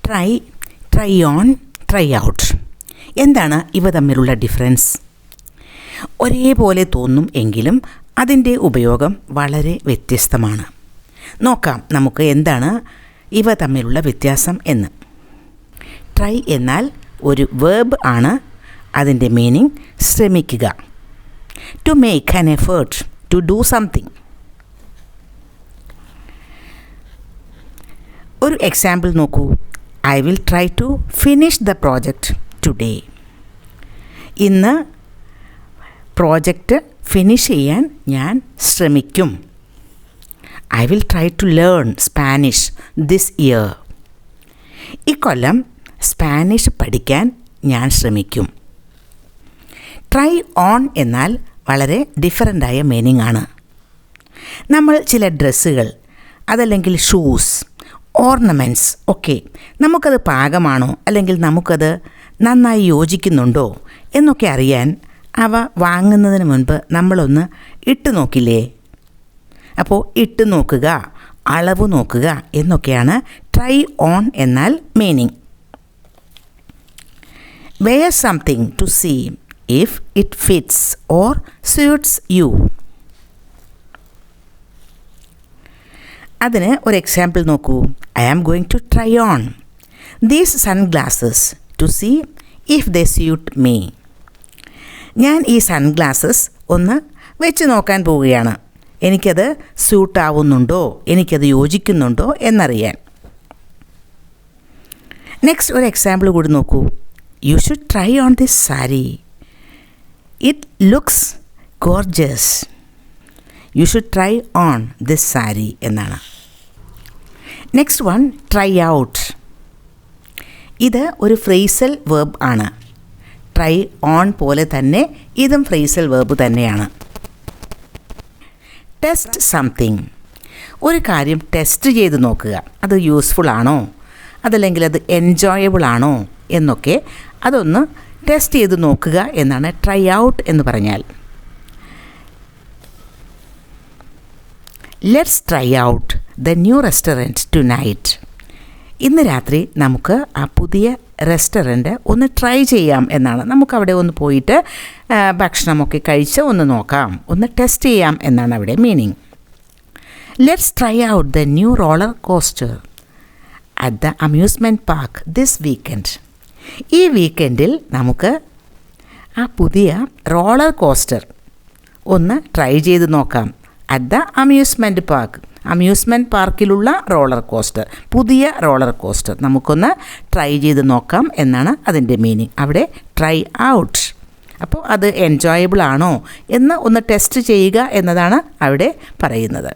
Try, try on, try out. എന്താണ് ഇവ തമ്മിലുള്ള ഡിഫറൻസ്? ഒരേപോലെ തോന്നും എങ്കിലും അതിൻ്റെ ഉപയോഗം വളരെ വ്യത്യസ്തമാണ്. നോക്കാം നമുക്ക് എന്താണ് ഇവ തമ്മിലുള്ള വ്യത്യാസം എന്ന്. ട്രൈ എന്നാൽ ഒരു വേർബ് ആണ്. അതിൻ്റെ മീനിങ് ശ്രമിക്കുക. To make an effort, to do something. ഒരു എക്സാമ്പിൾ നോക്കൂ. I will try to finish the project today. ഇന്ന് പ്രോജക്റ്റ് ഫിനിഷ് ചെയ്യാൻ ഞാൻ ശ്രമിക്കും. I will try to learn Spanish this year. ഇക്കൊല്ലം സ്പാനിഷ് പഠിക്കാൻ ഞാൻ ശ്രമിക്കും. ട്രൈ ഓൺ എന്നാൽ വളരെ ഡിഫറൻ്റായ മീനിങ് ആണ്. നമ്മൾ ചില ഡ്രസ്സുകൾ, അതല്ലെങ്കിൽ ഷൂസ്, ഓർണമെൻറ്റ്സ് ഒക്കെ നമുക്കത് പാകമാണോ അല്ലെങ്കിൽ നമുക്കത് നന്നായി യോജിക്കുന്നുണ്ടോ എന്നൊക്കെ അറിയാൻ അവ വാങ്ങുന്നതിന് മുൻപ് നമ്മളൊന്ന് ഇട്ട് നോക്കില്ലേ? അപ്പോൾ ഇട്ട് നോക്കുക, അളവ് നോക്കുക എന്നൊക്കെയാണ് ട്രൈ ഓൺ എന്നാൽ meaning. Wear something to see if it fits or suits you. അതിന് ഒരു എക്സാമ്പിൾ നോക്കൂ. I am going to try on these sunglasses to see if they suit me. ഞാൻ ഈ സൺഗ്ലാസസ് ഒന്ന് വെച്ച് നോക്കാൻ പോവുകയാണ്. എനിക്കത് സ്യൂട്ടാവുന്നുണ്ടോ, എനിക്കത് യോജിക്കുന്നുണ്ടോ എന്നറിയാൻ. നെക്സ്റ്റ് ഒരു എക്സാമ്പിൾ കൂടി നോക്കൂ. You should try on this sari, it looks gorgeous. You should try on this sari എന്നാണ്. Next one, try out. ഇത് ഒരു ഫ്രേസൽ വേർബ് ആണ്. ട്രൈ ഓൺ പോലെ തന്നെ ഇതും ഫ്രേസൽ വേർബ് തന്നെയാണ്. Test something. ഒരു കാര്യം ടെസ്റ്റ് ചെയ്ത് നോക്കുക. അത് യൂസ്ഫുൾ ആണോ, അതല്ലെങ്കിൽ അത് എൻജോയബിൾ ആണോ എന്നൊക്കെ അതൊന്ന് ടെസ്റ്റ് ചെയ്ത് നോക്കുക എന്നാണ് ട്രൈ ഔട്ട് എന്ന് പറഞ്ഞാൽ. Let's try out the new restaurant tonight. ഇന്ന് രാത്രി നമുക്ക് ആ പുതിയ റെസ്റ്റോറൻറ്റ് ഒന്ന് ട്രൈ ചെയ്യാം എന്നാണ്. നമുക്കവിടെ ഒന്ന് പോയിട്ട് ഭക്ഷണമൊക്കെ കഴിച്ച് ഒന്ന് നോക്കാം, ഒന്ന് ടെസ്റ്റ് ചെയ്യാം എന്നാണ് അവിടെ meaning. Let's try out the new roller coaster at the amusement park this weekend. ഈ വീക്കെൻഡിൽ നമുക്ക് ആ പുതിയ റോളർ കോസ്റ്റർ ഒന്ന് ട്രൈ ചെയ്ത് നോക്കാം. At the amusement park, amusement പാർക്കിലുള്ള റോളർ കോസ്റ്റർ, പുതിയ റോളർ കോസ്റ്റർ നമുക്കൊന്ന് ട്രൈ ചെയ്ത് നോക്കാം എന്നാണ് അതിൻ്റെ മീനിങ്. അവിടെ ട്രൈ ഔട്ട്. അപ്പോൾ അത് എൻജോയബിൾ ആണോ എന്ന് ഒന്ന് ടെസ്റ്റ് ചെയ്യുക എന്നതാണ് അവിടെ പറയുന്നത്.